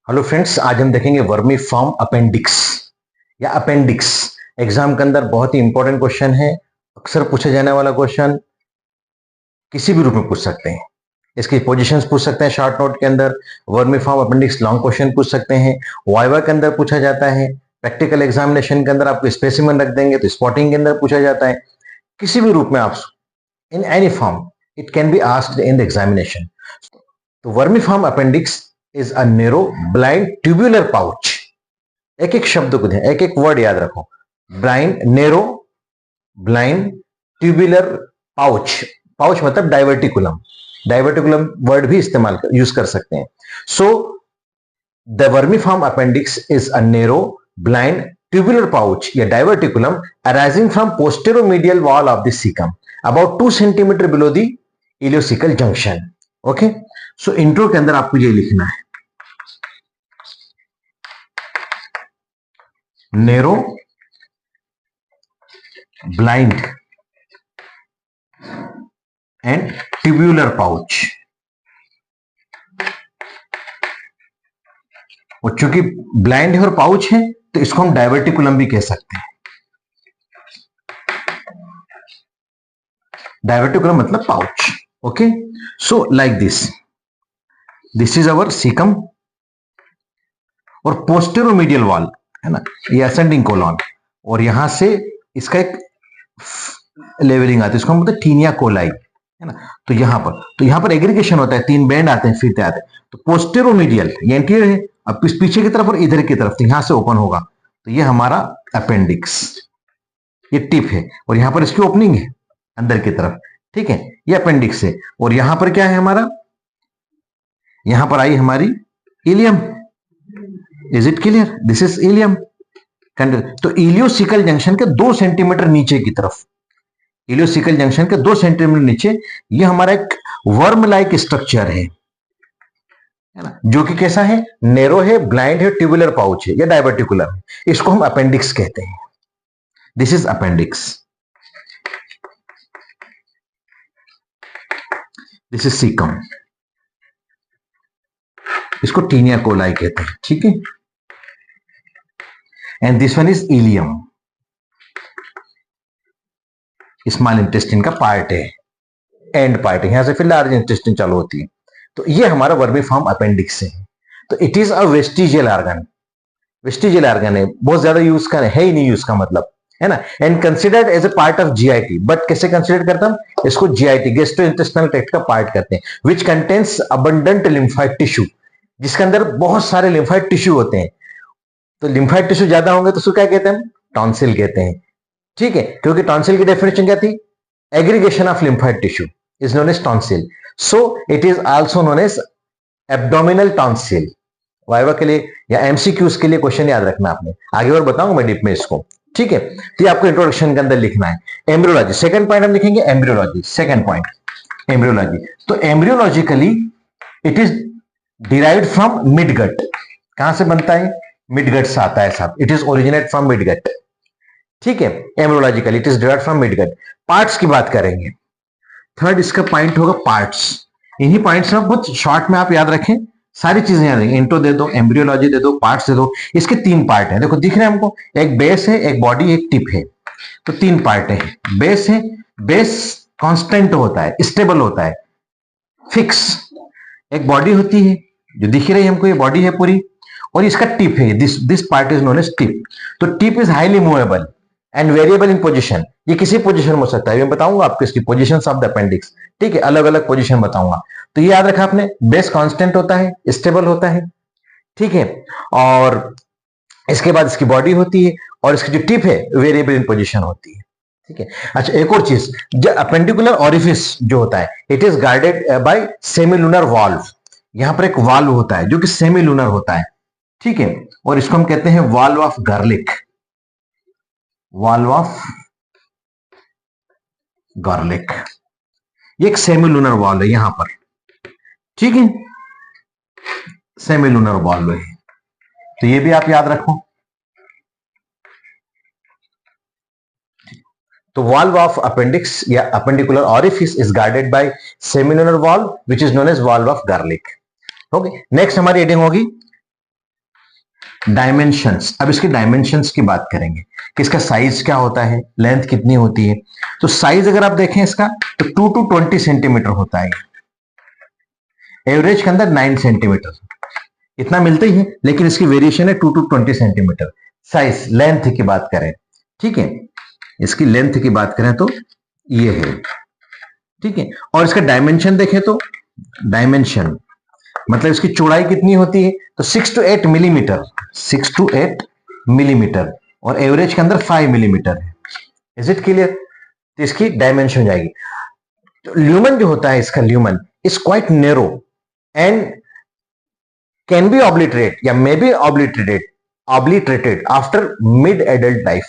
Hello friends, आज हम देखेंगे वर्मीफॉर्म अपेंडिक्स या अपेंडिक्स। एग्जाम के अंदर बहुत ही इंपॉर्टेंट क्वेश्चन है। अक्सर पूछे जाने वाला क्वेश्चन, किसी भी रूप में पूछ सकते हैं। इसकी पोजीशंस पूछ सकते हैं शॉर्ट नोट के अंदर। वर्मीफॉर्म अपेंडिक्स लॉन्ग क्वेश्चन पूछ सकते हैं। वाइवा के अंदर पूछा जाता है। प्रैक्टिकल एग्जामिनेशन के अंदर आपको स्पेसिमेन रख देंगे तो स्पॉटिंग के अंदर पूछा जाता है। किसी भी रूप में आप, in any form, it can be asked in the examination. तो vermiform appendix is a narrow blind tubular pouch. एक एक शब्द को ध्यान, एक एक वर्ड याद रखो। Blind, narrow, blind, tubular, pouch. Pouch मतलब डाइवर्टिकुलम। डाइवर्टिकुलम वर्ड भी इस्तेमाल यूज कर सकते हैं। So the vermiform appendix is a narrow blind tubular pouch या diverticulum arising from posteromedial wall of the caecum about 2 centimetre below the ileocaecal junction. Okay, so intro के अंदर आपको ये लिखना है, narrow blind and tubular pouch. और चूंकि blind है और पाउच है तो इसको हम डाइवर्टिकुलम भी कह सकते हैं। डाइवर्टिकुलम मतलब pouch. Okay, so like this is our caecum और पोस्टेरोमीडियल वॉल है ना, ये असेंडिंग कोलॉन। और यहां से इसका एक लेवलिंग आती है, इसको हम बोलते हैं टीनिया कोलाई, है ना। तो यहां पर एग्रीगेशन होता है, 3 बैंड आते हैं, फिरते आते हैं। तो पोस्टेरोमीडियल ये एंटीरियर है, अब पीछे की तरफ और इधर की तरफ, तो यहां से ओपन होगा। तो ये हमारा अपेंडिक्स, ये टिप है और यहां पर इसकी ओपनिंग है अंदर की तरफ। ठीक है, ये अपेंडिक्स है। और यहां पर क्या है हमारा, यहां पर आई हमारी ileum. Is it clear? This is ileum. तो इलियोसिकल जंक्शन के 2 सेंटीमीटर नीचे की तरफ, इलियोसिकल जंक्शन के 2 सेंटीमीटर नीचे ये हमारा एक वर्म लाइक स्ट्रक्चर है ना, जो कि कैसा है, नेरो है, ब्लाइंड है, ट्यूबुलर पाउच है या डाइवर्टिकुलर है। इसको हम अपेंडिक्स कहते हैं। This is appendix, this is caecum, इसको टीनिया कोलाई कहते हैं। ठीक है, and this one is ilium, small intestine का पार्ट है, एंड पार्ट है, यहां से फिर लार्ज इंटेस्टिन चालू होती है। तो ये हमारा वर्मीफॉर्म अपेंडिक्स है। तो it is a vestigial organ. Vestigial organ है, बहुत ज्यादा यूज का है ही नहीं, यूज का मतलब है ना। And considered as a part of GIT, but कैसे कंसिडर करता हम इसको, जीआईटी गैस्ट्रोइंटेस्टिनल ट्रैक्ट का पार्ट करते हैं। Which contains abundant lymphoid tissue, जिसके अंदर बहुत सारे लिम्फाइड टिश्यू होते हैं। तो लिम्फाइड टिश्यू ज्यादा होंगे तो उसको क्या कहते हैं, टॉन्सिल कहते हैं। ठीक है, क्योंकि टॉन्सिल की डेफिनेशन क्या थी, aggregation of lymphoid tissue is known as tonsil. So it is also known as abdominal tonsil. Viva के लिए या एमसीक्यूज के लिए क्वेश्चन याद रखना आपने, आगे और बताऊंगा मैं डीप में इसको। ठीक है, तो ये आपको इंट्रोडक्शन के अंदर लिखना है। एम्ब्रियोलॉजी, सेकंड पॉइंट हम लिखेंगे एम्ब्रियोलॉजी। Second point embryology. तो embryologically it is derived from midgut. कहां से बनता है, मिडगट से आता है साहब, it is originate from midgut. ठीक है, embryologically it is derived from midgut. Parts की बात करेंगे, थर्ड इसका पॉइंट होगा पार्ट्स। इन्हीं पॉइंट्स में बहुत शॉर्ट में आप याद रखें, सारी चीजें याद रखें। इंट्रो दे दो, एम्ब्रियोलॉजी दे दो, पार्ट्स दे दो। इसके 3 पार्ट हैं, देखो दिख रहे हैं हमको, एक बेस है, एक बॉडी, एक टिप है। तो 3 पार्ट है। बेस है, बेस कांस्टेंट होता है, स्टेबल होता है, फिक्स। एक बॉडी होती है जो दिख रही है हमको, ये बॉडी है पूरी, और इसका टिप है, this part is known as tip. तो tip is highly movable and variable in position. ये किसी पोजीशन में हो सकता है, मैं बताऊंगा आपको इसकी पोजीशंस ऑफ द अपेंडिक्स। ठीक है, अलग अलग पोजीशन बताऊंगा। तो ये याद रखा आपने, बेस कांस्टेंट होता है, स्टेबल होता है। ठीक है, और इसके बाद इसकी बॉडी होती है और इसकी जो टिप है वेरिएबल इन पोजीशन होती है। ठीक है, अच्छा एक और चीज, जो अपेंडिकुलर ओरिफिस जो होता है, it is guarded bye semilunar valve. यहां पर एक वाल्व होता है जो कि सेमीलुनर होता है। ठीक है, और इसको हम कहते हैं valve of garlic. Valve of garlic, ये एक सेमीलुनर वाल्व है यहां पर। ठीक है, सेमीलुनर वाल्व है, तो ये भी आप याद रखो। तो वाल्व ऑफ अपेंडिक्स या appendicular orifice is guarded by semilunar valve which is known as valve of गार्लिक। ओके, नेक्स्ट हमारी हेडिंग होगी डायमेंशंस, अब इसके डायमेंशंस की बात करेंगे कि इसका साइज क्या होता है, लेंथ कितनी होती है। तो साइज अगर आप देखें इसका तो 2 to 20 सेंटीमीटर होता है, एवरेज के अंदर 9 सेंटीमीटर, इतना मिलता ही है, लेकिन इसकी वेरिएशन है 2 to 20 सेंटीमीटर। साइज, लेंथ की बात करें, ठीक है, इसकी लेंथ की बात करें तो ये है, ठीक है। और इसका डायमेंशन देखें तो डायमेंशन मतलब इसकी चौड़ाई कितनी होती है, तो 6 to 8 मिलीमीटर, 6 to 8 मिलीमीटर, और एवरेज के अंदर 5 मिलीमीटर है। Is it clear? तो इसकी डायमेंशन हो जाएगी। तो ल्यूमन जो होता है इसका, lumen is quite narrow and can be obliterate या may be obliterated after mid adult life.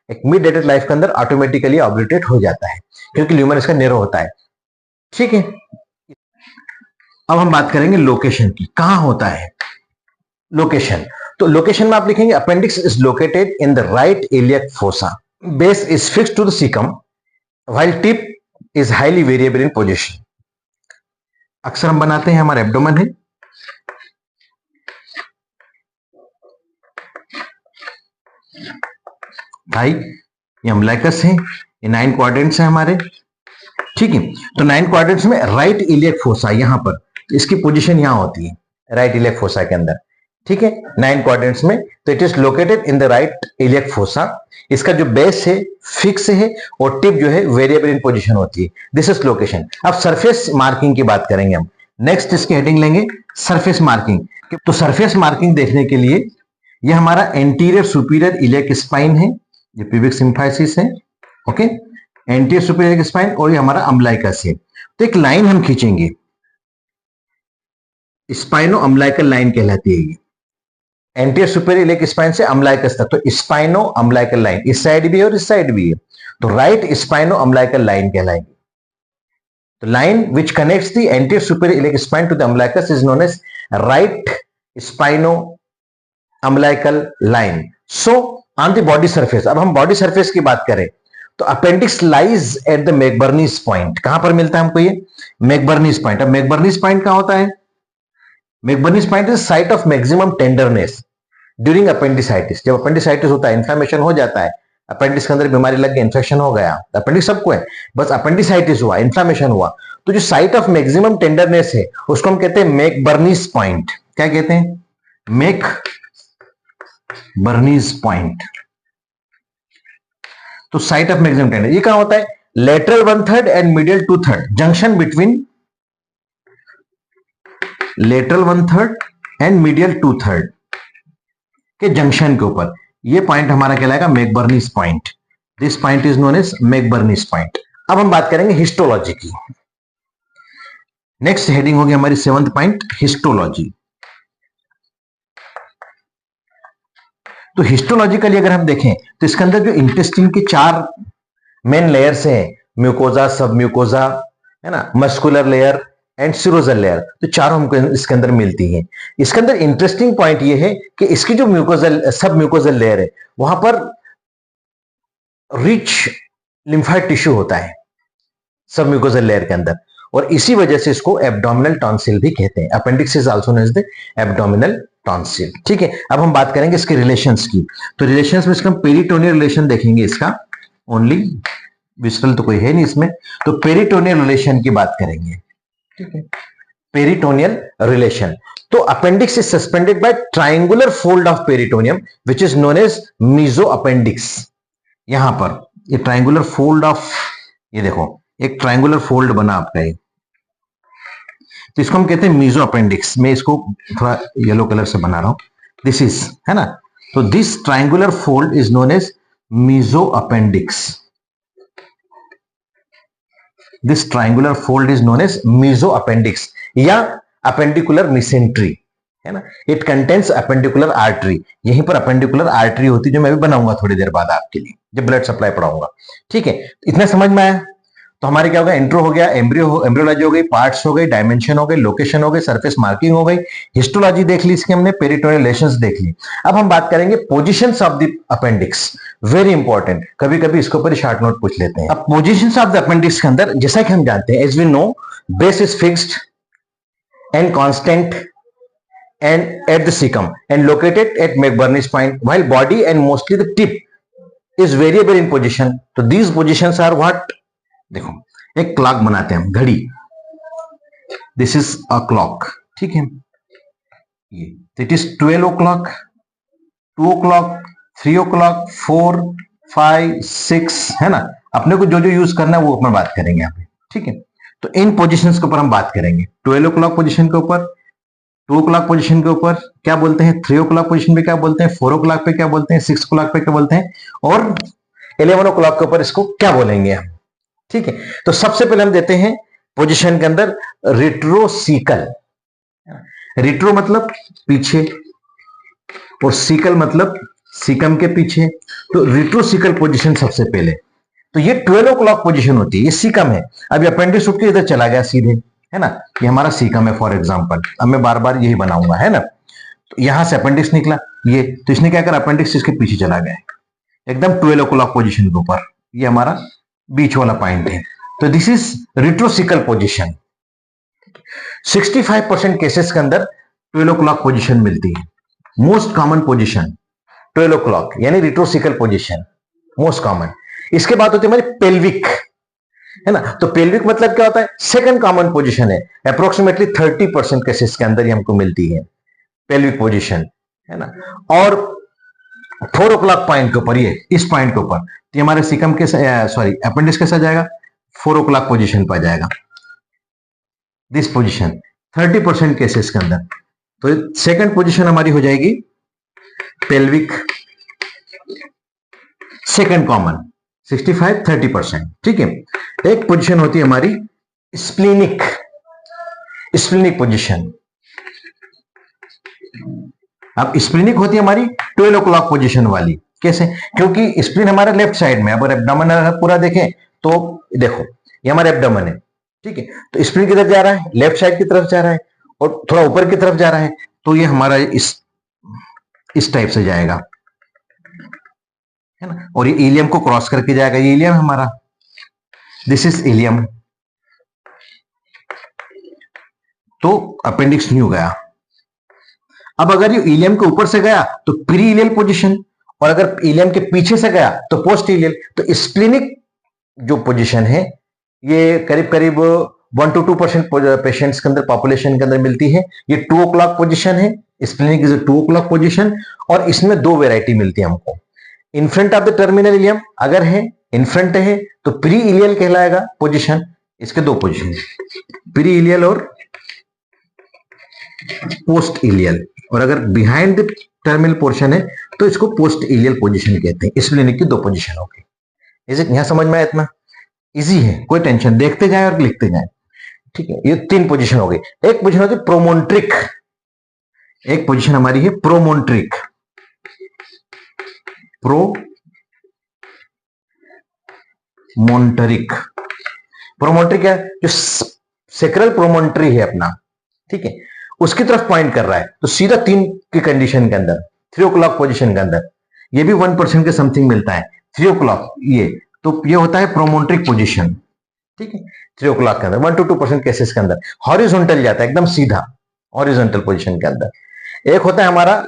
एक मिड एडल्ट लाइफ के अंदर ऑटोमेटिकली ऑब्लिटरेट हो जाता है क्योंकि ल्यूमन इसका नेरो होता है, ठीक है। अब हम बात करेंगे लोकेशन की, कहां होता है लोकेशन। तो लोकेशन में आप लिखेंगे appendix is located in the right iliac fossa, base is fixed to the caecum while tip is highly variable in position. अक्सर हम बनाते हैं, हमारा एब्डोमेन है, भाई ये अम्बलाइकस है, ये 9 क्वाड्रेंट्स है हमारे, ठीक है। तो 9 क्वाड्रेंट्स में राइट इलियक फोसा यहां पर, इसकी पोजीशन यहां होती है राइट इलियक फोसा के अंदर, ठीक है, 9 क्वाड्रेंट्स में। तो it is located in the right iliac fossa. इसका जो बेस है फिक्स है और टिप जो है वेरिएबल इन पोजीशन होती है। This is location. अब सरफेस मार्किंग की बात करेंगे हम, नेक्स्ट इसकी हेडिंग लेंगे सरफेस मार्किंग। तो सरफेस मार्किंग देखने के लिए ये हमारा एंटीरियर सुपीरियर इलियक स्पाइन है, ये प्यूबिक सिम्फाइसिस है, okay, anterior superior iliac spine, और ये हमारा अम्बलाइकस है। तो एक लाइन हम खींचेंगे, स्पाइनो अम्बलाइकल लाइन कहलाती है ये, एंटीरियर सुपीरियर इलियक स्पाइन से अम्बलाइकस तक। तो स्पाइनो अम्बलाइकल लाइन इस साइड भी है और इस साइड भी है, तो राइट स्पाइनो अम्बलाइकल लाइन कहलाएगी। तो line which connects the anterior superior iliac spine to the umbilicus is known as right spino umbilical line. So on the body surface, अब हम बॉडी सरफेस की बात करें तो appendix lies at the McBurney's point. कहां पर मिलता है हमको ये? McBurney's point. अब मैकबर्नीज पॉइंट कहां होता है? McBurney's point is site of maximum tenderness during appendicitis. जब अपेंडिसाइटिस होता है, इन्फ्लेमेशन हो जाता है, अपेंडिक्स के अंदर बीमारी लग गई, इन्फेक्शन हो गया, अपेंडिक्स सबको है, बस अपेंडिसाइटिस हुआ, इन्फ्लेमेशन हुआ, तो जो साइट ऑफ मैक्सिमम टेंडरनेस है उसको हम कहते हैं मैकबर्नीज पॉइंट। क्या कहते हैं? McBurney's point. तो साइट ऑफ मैक्सिमम टेंडरनेस ये कहां होता है? Lateral 1/3 and medial 2/3 junction between lateral 1/3 and medial 2/3 के जंक्शन के ऊपर। ये पॉइंट हमारा कहलाएगा McBurney's point. This point is known as McBurney's point. अब हम बात करेंगे हिस्टोलॉजी की। नेक्स्ट हेडिंग होगी हमारी 7th पॉइंट, हिस्टोलॉजी। तो हिस्टोलॉजिकली अगर हम देखें तो इसके अंदर जो इंटेस्टाइन के 4 मेन लेयर्स हैं, म्यूकोजा, सब म्यूकोजा, है ना, मस्कुलर लेयर एंड सिरोजल लेयर, तो चारों हमको इसके अंदर मिलती हैं। इसके अंदर इंटरेस्टिंग पॉइंट ये है कि इसकी जो म्यूकोजल सब म्यूकोजल लेयर है वहां पर रिच लिम्फाइड टिश्यू होता है सब म्यूकोजल लेयर के अंदर, और इसी वजह से इसको एब्डोमिनल टॉन्सिल भी कहते हैं। Appendix is also known as the abdominal tonsil, ठीक है। अब हम बात करेंगे इसके रिलेशंस की। तो रिलेशंस में इसका हम पेरिटोनियल रिलेशन देखेंगे, इसका ओनली, विस्टल तो कोई है नहीं इसमें, तो पेरिटोनियल रिलेशन की बात करेंगे, ठीक है। पेरिटोनियल रिलेशन, तो appendix is suspended by triangular fold of peritoneum which is known as mesoappendix. यहां पर ये ट्रायंगुलर फोल्ड ऑफ, ये देखो एक ट्रायंगुलर फोल्ड बना आपका ये, तो इसको हम कहते हैं मीजो अपेंडिक्स। मैं इसको थोड़ा येलो कलर से बना रहा हूं, दिस इज, है ना, तो this triangular fold is known as mesoappendix. This triangular fold is known as mesoappendix या अपेंडिकुलर मिसेंट्री, है ना। इट कंटेन्स अपेंडिकुलर आर्टरी, यहीं पर अपेंडिकुलर आर्टरी होती है, जो मैं भी बनाऊंगा थोड़ी देर बाद आपके लिए जब ब्लड सप्लाई पढ़ाऊंगा, ठीक है। इतना समझ में आया? तो हमारे क्या हो गया? इंट्रो हो गया, एम्ब्रियोलॉजी हो गई, पार्ट्स हो गई, डायमेंशन हो गई, लोकेशन हो गई, सरफेस मार्किंग हो गई, हिस्टोलॉजी देख ली इसकी हमने, पेरिटोनियल रिलेशंस देख ली। अब हम बात करेंगे positions of the appendix, very important, कभी कभी इसके ऊपर शॉर्ट नोट पूछ लेते हैं। अब पोजीशंस ऑफ द अपेंडिक्स के अंदर जैसा कि हम जानते हैं, as we know, base is fixed and constant and at the cecum and located at McBurney's point, while body and mostly the tip is variable in position. तो these positions are what? देखो एक clock बनाते हैं हम, घड़ी, this is a clock, ठीक है, ये it is 12 o'clock, 2 o'clock, 3 o'clock, 4, 5, 6, है ना, अपने को जो जो यूज करना है वो अपन बात करेंगे यहाँ पे, ठीक है। तो इन पोजीशंस के ऊपर हम बात करेंगे, 12 o'clock पोजीशन के ऊपर, 2 o'clock पोजीशन के ऊपर क्या बोलते हैं, 3 o'clock पोजीशन पे क्या बोलते हैं, 4 o'clock पे क्या बोलते हैं, 6 o'clock पे क्या बोलते हैं, और 11 o'clock के ऊपर इसको क्या बोलेंगे हम, ठीक है। तो सबसे पहले हम देते हैं पोजीशन के अंदर रेट्रोसिकल, रेट्रो मतलब पीछे और सिकल मतलब सिकम के पीछे, तो रेट्रोसिकल पोजीशन सबसे पहले। तो ये 12 o'clock पोजीशन होती है, ये सिकम है। अभी अपेंडिक्स उठ के इधर चला गया सीधे, है ना, ये हमारा सिकम है फॉर एग्जांपल, अब मैं बार बार यही बनाऊंगा, है ना। तो यहां से अपेंडिक्स निकला ये, तो इसने क्या करा, अपेंडिक्स इसके पीछे चला गया एकदम 12 o'clock पोजीशन के ऊपर, ये हमारा बीच वाला पॉइंट है। तो दिस इज रेट्रोसिकल पोजीशन। 65% केसेस के अंदर 12 o'clock पोजीशन मिलती है। मोस्ट कॉमन पोजीशन 12 o'clock यानी रेट्रोसिकल पोजीशन, मोस्ट कॉमन। इसके बाद होती है हमारी पेल्विक, है ना। तो पेल्विक मतलब क्या होता है, सेकंड कॉमन पोजीशन है, अप्रोक्सीमेटली 30% केसेस के अंदर ही हमको मिलती है पेल्विक पोजीशन, है ना। और 4 o'clock पॉइंट के ऊपर, ये इस पॉइंट के ऊपर, तो हमारे सिकम के सॉरी अपेंडिक्स कैसा जाएगा, 4 o'clock पोजीशन पर जाएगा, दिस पोजीशन 30% केसेस के अंदर। तो सेकंड पोजीशन हमारी हो जाएगी पेल्विक, सेकंड कॉमन 65-30%, ठीक है। एक पोजीशन होती है हमारी स्प्लीनिक, स्प्लीनिक पोजीशन। अब स्प्लीनिक होती है हमारी 12 o'clock पोजीशन वाली, कैसे, क्योंकि स्प्लीन हमारे लेफ्ट साइड में, अगर एब्डोमेन पूरा देखें तो देखो ये हमारा एब्डोमेन है, ठीक है। तो स्प्लीन किधर जा रहा है, लेफ्ट साइड की तरफ जा रहा है और थोड़ा ऊपर की तरफ जा रहा है, तो ये हमारा इस टाइप से जाएगा, है ना, और ये इलियम को क्रॉस करके जाएगा, ये इलियम हमारा, दिस इज इलियम। तो अपेंडिक्स न्यू गया। अब अगर ये इलियम के ऊपर से गया तो प्री इलियल पोजीशन, और अगर इलियम के पीछे से गया तो पोस्ट इलियल। तो स्प्लीनिक जो पोजीशन है ये करीब करीब 1 to 2% पेशेंट्स के अंदर, पॉपुलेशन के अंदर मिलती है। ये 2 o'clock पोजीशन है, स्प्लीनिक इज 2 o'clock पोजीशन, और इसमें दो वेराइटी मिलती है हमको। In front of the terminal ileum अगर है, इन फ्रंट है, तो प्री इलियल कहलाएगा पोजीशन। इसके दो पोजीशन, प्री इलियल और पोस्ट इलियल, और अगर बिहाइंड द टर्मिनल पोर्शन है तो इसको पोस्ट इलियल पोजीशन कहते हैं। स्प्लीनिक की दो पोजीशन हो गई। यहां समझ में आया, इतना इजी है, कोई टेंशन, देखते जाए और लिखते जाए, ठीक है। ये 3 पोजीशन हो गई। एक पोजीशन होती है प्रोमोन्ट्रिक, एक पोजीशन हमारी है प्रोमोन्ट्रिक, प्रोमोन्टरिक। प्रोमोन्ट्रिक है जो सेक्रल प्रोमोन्ट्री है अपना, ठीक है, उसकी तरफ पॉइंट कर रहा है, तो सीधा 3 की कंडीशन के अंदर, 3 o'clock पोजीशन के अंदर, ये भी 1% के समथिंग मिलता है 3 o'clock, ये तो ये होता है प्रोमोन्ट्रिक पोजीशन, ठीक है। 3 o'clock के अंदर 1 to 2% केसेस के अंदर हॉरिजॉन्टल जाता है, एकदम सीधा हॉरिजॉन्टल पोजीशन के अंदर। एक होता है हमारा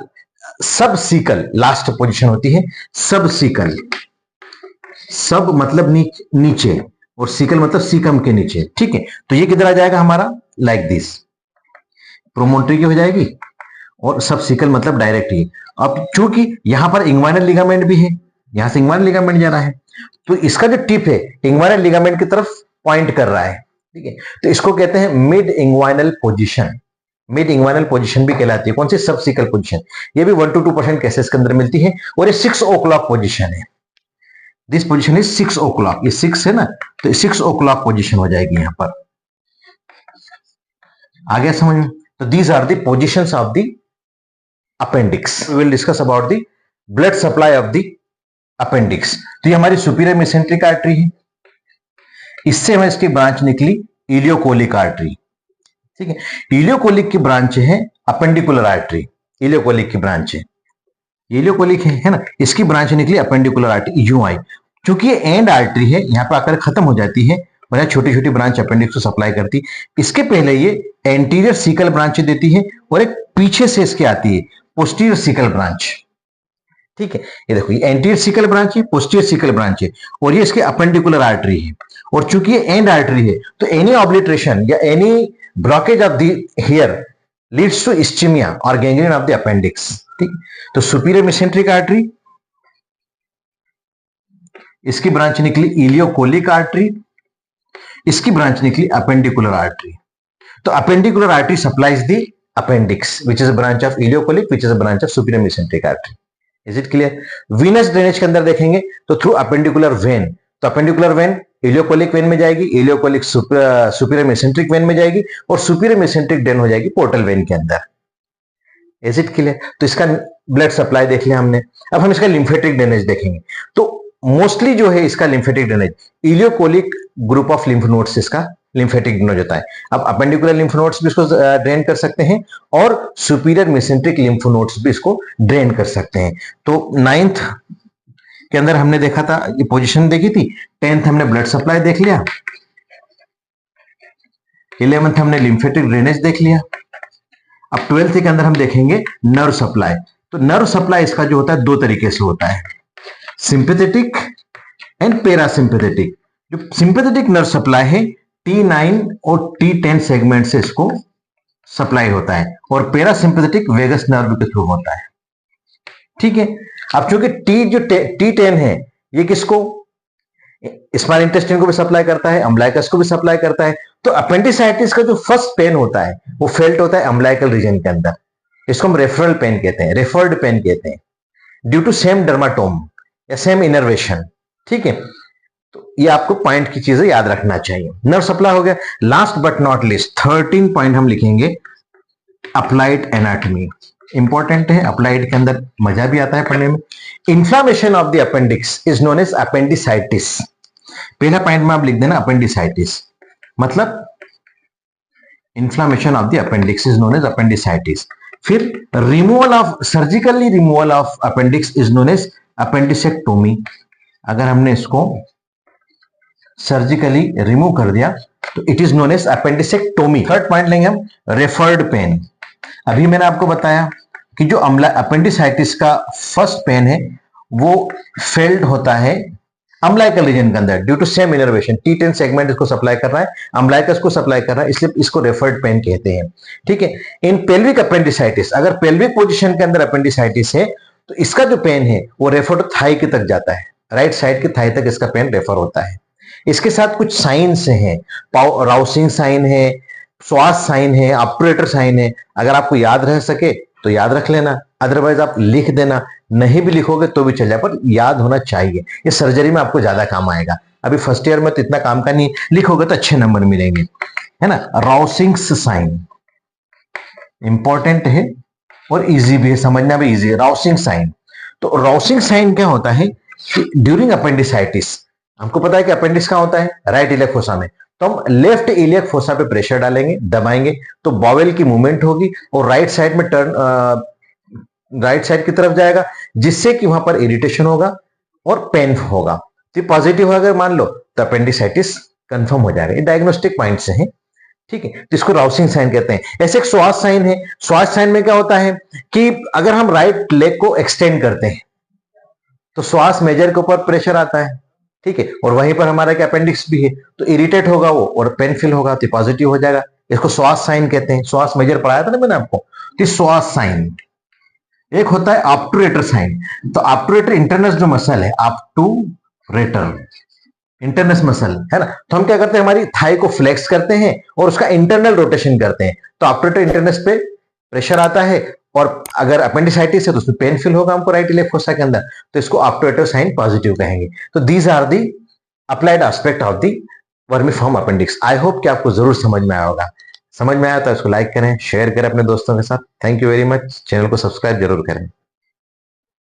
सब सीकल, लास्ट पोजीशन होती है सब सीकल, सब मतलब नीचे और सीकल मतलब सीकम के नीचे, ठीक है। तो ये किधर आ जाएगा हमारा, लाइक दिस, प्रोमोन्ट्री की हो जाएगी, और सब सीकल मतलब डायरेक्ट ही। अब चूंकि यहां पर इंग्वाइनल लिगामेंट भी है, यहां से इंग्वाइनल लिगामेंट जा रहा है, तो इसका जो टिप है इंग्वाइनल लिगामेंट की तरफ पॉइंट कर रहा है, ठीक है। तो इसको कहते हैं mid inguinal position, mid inguinal position भी कहलाती है। कौन सी, सब सीकल पोजीशन। ये भी 1 to 2% केसेस के अंदर मिलती है, और ये 6 o'clock पोजीशन है, दिस पोजीशन इज 6 o'clock, ये 6 है ना, तो 6 o'clock पोजीशन हो जाएगी यहां पर। आ गया समझ में। तो these are the positions of the appendix. We will discuss about the blood supply of the appendix. तो ये हमारी सुपीरियर मेसेंट्रिक आर्टरी है, इससे हमें इसकी ब्रांच निकली इलियोकोलिक आर्टरी, ठीक है। इलियोकोलिक की ब्रांच है अपेंडिकुलर आर्टरी, इलियोकोलिक की ब्रांच है, इलियोकोलिक है ना, इसकी ब्रांच निकली अपेंडिकुलर आर्टरी, यूं आई। क्योंकि ये एंड आर्टरी है, यहां पर आकर खत्म हो जाती है, मतलब छोटी छोटी ब्रांच अपेंडिक्स को सप्लाई करती। इसके पहले ये एंटीरियर सीकल ब्रांच देती है और एक पीछे से इसके आती है पोस्टीरियर सीकल ब्रांच। ठीक है, ये देखो, ये एंटीरियर सीकल ब्रांच है, पोस्टीरियर सीकल ब्रांच है, और ये इसके अपेंडिकुलर आर्टरी है। और चूंकि ये एंड आर्टरी है तो एनी ऑब्लिटरेशन या any blockage of the here leads to ischemia और गैंग्रीन ऑफ द अपेंडिक्स। ठीक, तो सुपीरियर मेसेंट्रिक आर्टरी, इसकी ब्रांच निकली इलियोकोलिक आर्टरी, इसकी ब्रांच निकली अपेंडिकुलर आर्टरी। तो appendicular artery supplies the appendix which is a branch of ileocolic which is a branch of superior mesenteric artery. Is it clear? Venous drainage के अंदर देखेंगे तो through appendicular vein, तो appendicular when ileocolic when में जाएगी, ileocolic superior mesenteric when में जाएगी, और सुपीरियर मेसेंट्रिक ड्रेन हो जाएगी पोर्टल वेन के अंदर। Is it clear? तो इसका ब्लड सप्लाई देख लिया हमने। अब हम इसका लिम्फेटिक ड्रेनेज देखेंगे। तो मोस्टली जो है इसका lymphatic drainage ileocolic group of lymph nodes इसका लिम्फेटिक ड्रेनेज होता है। अब अपेंडिकुलर लिम्फ नोड्स भी इसको ड्रेन कर सकते हैं और सुपीरियर मेसेंट्रिक लिम्फ नोड्स भी इसको ड्रेन कर सकते हैं। तो 9th के अंदर हमने देखा था, ये पोजीशन देखी थी। 10th हमने ब्लड सप्लाई देख लिया, 11th हमने लिम्फेटिक ड्रेनेज देख लिया। अब 12th के अंदर हम देखेंगे नर्व सप्लाई। तो नर्व सप्लाई इसका जो होता है दो तरीके से होता है, सिंपैथेटिक एंड पैरासिम्पैथेटिक। जो सिंपैथेटिक नर्व सप्लाई है T9 और T10 सेगमेंट से इसको सप्लाई होता है, और पैरासिम्पैथेटिक वेगस नर्व के थ्रू होता है। ठीक है, अब चूंकि T10 है, ये किसको, स्मॉल इंटेस्टाइन को भी सप्लाई करता है, अम्बलाइकस को भी सप्लाई करता है। तो अपेंडिसाइटिस का जो फर्स्ट पेन होता है वो फेल्ट होता है अम्बलाइकल रीजन के अंदर। इसको हम रेफरल पेन कहते हैं, रेफर्ड पेन कहते हैं, ड्यू टू सेम डर्माटोम या सेम इनर्वेशन। ठीक है, तो ये आपको पॉइंट की चीजें याद रखना चाहिए। नर्व सप्लाई हो गया। Last but not least 13 point हम लिखेंगे, अप्लाइड एनाटॉमी। इंपॉर्टेंट है, अप्लाइड के अंदर मजा भी आता है पढ़ने में। Inflammation of the appendix is known as appendicitis. पहला पॉइंट में आप लिख देना अपेंडिसाइटिस, मतलब inflammation of the appendix is known as appendicitis. फिर removal of, surgically removal of appendix is known as appendicectomy. अगर हमने इसको सर्जिकली रिमूव कर दिया तो it is known as appendicectomy. Third point लेंगे हम, रेफर्ड पेन। अभी मैंने आपको बताया कि जो अपेंडिसाइटिस का फर्स्ट पेन है वो फेल्ड होता है अम्बलाइकल रीजन के अंदर due to same innervation. T10 segment इसको सप्लाई कर रहा है, अम्बलाइकस को सप्लाई कर रहा है, इसलिए इसको रेफर्ड पेन कहते हैं। ठीक है, इन पेल्विक अपेंडिसाइटिस, अगर पेल्विक पोजीशन के अंदर अपेंडिसाइटिस है तो इसका जो पेन है वो रेफर टू थाई की तक जाता है, राइट साइड के थाई तक इसका पेन रेफर होता है। इसके साथ कुछ साइंस हैं, राउसिंग साइन है, श्वास साइन है, ऑपरेटर साइन है। अगर आपको याद रह सके तो याद रख लेना, अदरवाइज आप लिख देना, नहीं भी लिखोगे तो भी चल जाए, पर याद होना चाहिए। ये सर्जरी में आपको ज्यादा काम आएगा, अभी फर्स्ट ईयर में तो इतना काम का नहीं, लिखोगे तो अच्छे नंबर मिलेंगे, है ना। राउसिंग साइन इंपॉर्टेंट है और इजी भी है, समझना भी इजी है। राउसिंग साइन, तो राउसिंग साइन क्या होता है कि ड्यूरिंग अपेंडिसाइटिस, हमको पता है कि अपेंडिक्स कहां होता है, राइट इलियक फोसा में, तो हम लेफ्ट इलियक फोसा पे प्रेशर डालेंगे, दबाएंगे तो बॉवेल की मूवमेंट होगी और राइट साइड में टर्न, राइट साइड की तरफ जाएगा, जिससे कि वहां पर इरिटेशन होगा और पेन होगा। तो पॉजिटिव अगर मान लो तो अपेंडिसाइटिस कंफर्म हो जाएगा। ये डायग्नोस्टिक पॉइंट से है, ठीक है। तो इसको राउसिंग साइन कहते हैं। ऐसे एक श्वास साइन है, श्वास साइन में क्या होता है कि अगर हम राइट लेग को एक्सटेंड करते हैं तो श्वास मेजर के ऊपर प्रेशर आता है, ठीक है, और वहीं पर हमारा क्या अपेंडिक्स भी है, तो इरिटेट होगा वो और पेन फील होगा, तो पॉजिटिव हो जाएगा। इसको श्वास साइन कहते हैं। श्वास मेजर पढ़ाया था ना मैंने आपको, कि श्वास साइन। एक होता है ऑब्टुरेटर साइन। तो ऑब्टुरेटर इंटरनस जो मसल है, ऑब्टुरेटर इंटरनस मसल है ना, तो हम क्या करते हैं, हमारी थाई को फ्लेक्स करते हैं और उसका इंटरनल रोटेशन करते हैं, तो ऑब्टुरेटर इंटरनस पे प्रेशर आता है, और अगर अपेंडिसाइटिस है तो उसमें पेन फील होगा हमको राइट इलियक फोसा के अंदर, तो इसको ऑब्टुरेटर साइन पॉजिटिव कहेंगे। तो these are the applied aspect of the vermiform appendix. I hope कि आपको जरूर समझ में आया होगा। समझ में आया तो इसको लाइक करें, शेयर करें अपने दोस्तों के साथ। Thank you very much. Channel को सब्सक्राइब जरूर करें।